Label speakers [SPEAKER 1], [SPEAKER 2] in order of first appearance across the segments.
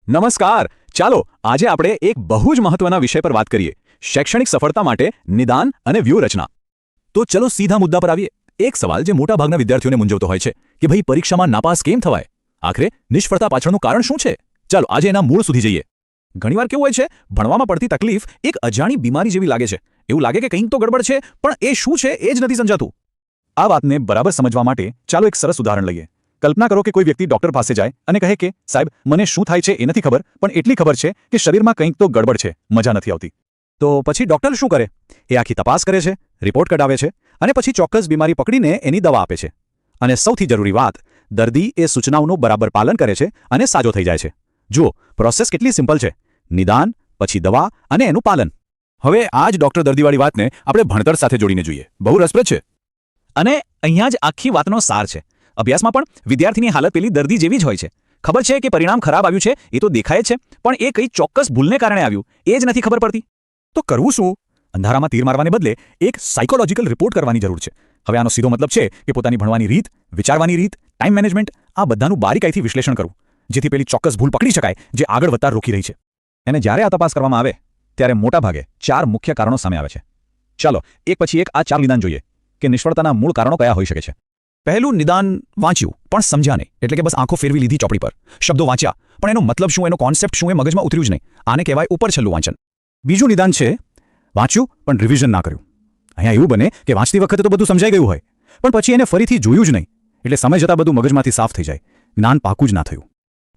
[SPEAKER 1] નમસ્કાર. ચાલો આજે આપણે એક બહુ જ મહત્વના વિષય પર વાત કરીએ, શૈક્ષણિક સફળતા માટે નિદાન અને વ્યૂહરચના. તો ચલો સીધા મુદ્દા પર આવીએ. એક સવાલ જે મોટાભાગના વિદ્યાર્થીઓને મૂંઝવતો હોય છે કે ભાઈ પરીક્ષામાં નાપાસ કેમ થવાય? આખરે નિષ્ફળતા પાછળનું કારણ શું છે? ચાલો આજે એના મૂળ સુધી જઈએ. ઘણીવાર કેવું હોય છે, ભણવામાં પડતી તકલીફ એક અજાણી બીમારી જેવી લાગે છે. એવું લાગે કે કંઈક તો ગડબડ છે, પણ એ શું છે એ જ નથી સમજાતું. આ વાતને બરાબર સમજવા માટે ચાલો એક સરસ ઉદાહરણ લઈએ. કલ્પના કરો કે કોઈ વ્યક્તિ ડોક્ટર પાસે જાય અને કહે કે સાહેબ મને શું થાય છે એ નથી ખબર, પણ એટલી ખબર છે કે શરીરમાં કંઈક તો ગડબડ છે, મજા નથી આવતી. તો પછી ડોક્ટર શું કરે? એ આખી તપાસ કરે છે, રિપોર્ટ કઢાવે છે અને પછી ચોક્કસ બીમારી પકડીને એની દવા આપે છે. અને સૌથી જરૂરી વાત, દર્દી એ સૂચનાઓનું બરાબર પાલન કરે છે અને સાજો થઈ જાય છે. જુઓ, પ્રોસેસ કેટલી સિમ્પલ છે. નિદાન, પછી દવા અને એનું પાલન. હવે આ જ ડોક્ટર દર્દીવાળી વાતને આપણે ભણતર સાથે જોડીને જોઈએ. બહુ રસપ્રદ છે. અને અહીંયા જ આખી વાતનો સાર છે. અભ્યાસમાં પણ વિદ્યાર્થીની હાલત પેલી દર્દી જેવી જ હોય છે. ખબર છે કે પરિણામ ખરાબ આવ્યું છે, એ તો દેખાય છે, પણ એ કઈ ચોક્કસ ભૂલને કારણે આવ્યું એ જ નથી ખબર પડતી. તો કરવું શું? અંધારામાં તીર મારવાને બદલે એક સાયકોલોજીકલ રિપોર્ટ કરવાની જરૂર છે. હવે આનો સીધો મતલબ છે કે પોતાની ભણવાની રીત, વિચારવાની રીત, ટાઈમ મેનેજમેન્ટ, આ બધાનું બારીકાઈથી વિશ્લેષણ કરવું, જેથી પેલી ચોક્કસ ભૂલ પકડી શકાય જે આગળ વધતા રોકી રહી છે. અને જ્યારે આ તપાસ કરવામાં આવે ત્યારે મોટાભાગે 4 મુખ્ય કારણો સામે આવે છે. ચાલો એક પછી એક આ 4 નિદાન જોઈએ કે નિષ્ફળતાના મૂળ કારણો કયા હોઈ શકે છે. પહેલું નિદાન, વાંચ્યું પણ સમજ્યા નહીં. એટલે કે બસ આંખો ફેરવી લીધી ચોપડી પર, શબ્દો વાંચ્યા પણ એનો મતલબ શું, એનો કોન્સેપ્ટ શું એ મગજમાં ઉતર્યું જ નહીં. આને કહેવાય ઉપર છેલ્લું વાંચન. બીજું નિદાન છે વાંચ્યું પણ રિવિઝન ના કર્યું. અહીંયા એવું બને કે વાંચતી વખતે તો બધું સમજાઈ ગયું હોય, પણ પછી એને ફરીથી જોયું જ નહીં, એટલે સમય જતાં બધું મગજમાંથી સાફ થઈ જાય, જ્ઞાન પાકું જ ના થયું.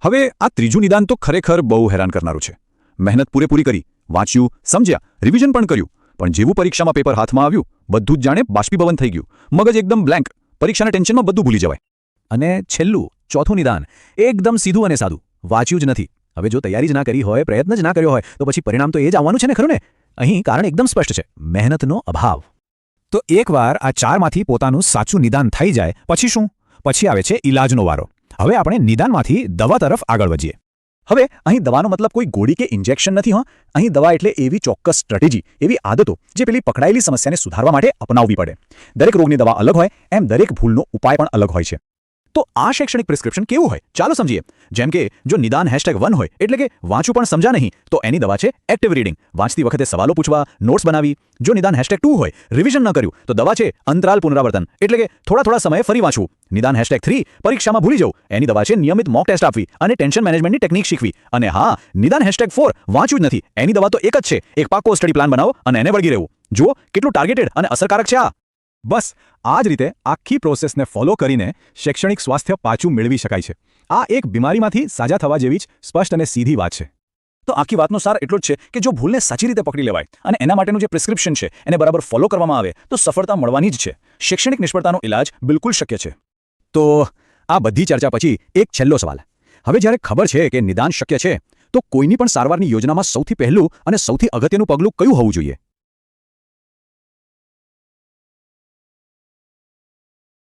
[SPEAKER 1] હવે આ ત્રીજું નિદાન તો ખરેખર બહુ હેરાન કરનારું છે. મહેનત પૂરેપૂરી કરી, વાંચ્યું, સમજ્યા, રિવિઝન પણ કર્યું, પણ જેવું પરીક્ષામાં પેપર હાથમાં આવ્યું બધું જ જાણે બાષ્પીભવન થઈ ગયું. મગજ એકદમ બ્લેન્ક, પરીક્ષાના ટેન્શનમાં બધું ભૂલી જવાય. અને છેલ્લું, ચોથું નિદાન એકદમ સીધું અને સાદું, વાંચ્યું જ નથી. હવે જો તૈયારી જ ના કરી હોય, પ્રયત્ન જ ના કર્યો હોય, તો પછી પરિણામ તો એ જ આવવાનું છે ને, ખરું ને? અહીં કારણ એકદમ સ્પષ્ટ છે, મહેનતનો અભાવ. તો એકવાર આ 4માંથી પોતાનું સાચું નિદાન થઈ જાય પછી શું? પછી આવે છે ઈલાજનો વારો. હવે આપણે નિદાનમાંથી દવા તરફ આગળ વધીએ. હવે અહીં દવાનો મતલબ કોઈ ગોળી કે ઇન્જેક્શન નથી. અહીં દવા એટલે એવી ચોક્કસ સ્ટ્રેટેજી, એવી આદતો જે પેલી પકડાયેલી સમસ્યાને સુધારવા માટે અપનાવવી પડે. દરેક રોગની દવા અલગ હોય, એમ દરેક ભૂલનો ઉપાય પણ અલગ હોય છે. તો આ શૈક્ષણિક પ્રિસ્ક્રિપ્શન કેવું હોય? ચાલો સમજીએ. જેમ કે જો નિદાન #1 હોય, એટલે કે વાંચું પણ સમજા નહીં, તો એની દવા છે એક્ટિવ રીડિંગ, વાંચતી વખતે સવાલો પૂછવા, નોટ્સ બનાવી. જો નિદાન #2 હોય, રિવિઝન ન કર્યું, તો દવા છે અંતરાલ પુનરાવર્તન, એટલે કે થોડા સમયે ફરી વાંચવું. નિદાન #3 પરીક્ષામાં ભૂલી જવું, એની દવા છે નિયમિત મોક ટેસ્ટ આપવી અને ટેન્શન મેનેજમેન્ટની ટેકનિક શીખવી. અને હા, નિદાન #4 વાંચ્યું જ નથી, એની દવા તો એક જ છે, એક પાકો સ્ટડી પ્લાન બનાવો અને એને વળગી રહેવું. જુઓ કેટલું ટાર્ગેટેડ અને અસરકારક છે આ. બસ આ જ રીતે આખી પ્રોસેસને ફોલો કરીને શૈક્ષણિક સ્વાસ્થ્ય પાછું મેળવી શકાય છે. આ એક બીમારીમાંથી સાજા થવા જેવી જ સ્પષ્ટ અને સીધી વાત છે. તો આખી વાતનો સાર એટલો જ છે કે જો ભૂલને સાચી રીતે પકડી લેવાય અને એના માટેનું જે પ્રિસ્ક્રિપ્શન છે એને બરાબર ફોલો કરવામાં આવે તો સફળતા મળવાની જ છે. શૈક્ષણિક નિષ્ફળતાનો ઇલાજ બિલકુલ શક્ય છે. તો આ બધી ચર્ચા પછી એક છેલ્લો સવાલ. હવે જ્યારે ખબર છે કે નિદાન શક્ય છે, તો કોઈની પણ સારવારની યોજનામાં સૌથી પહેલું અને સૌથી અગત્યનું પગલું કયું હોવું જોઈએ?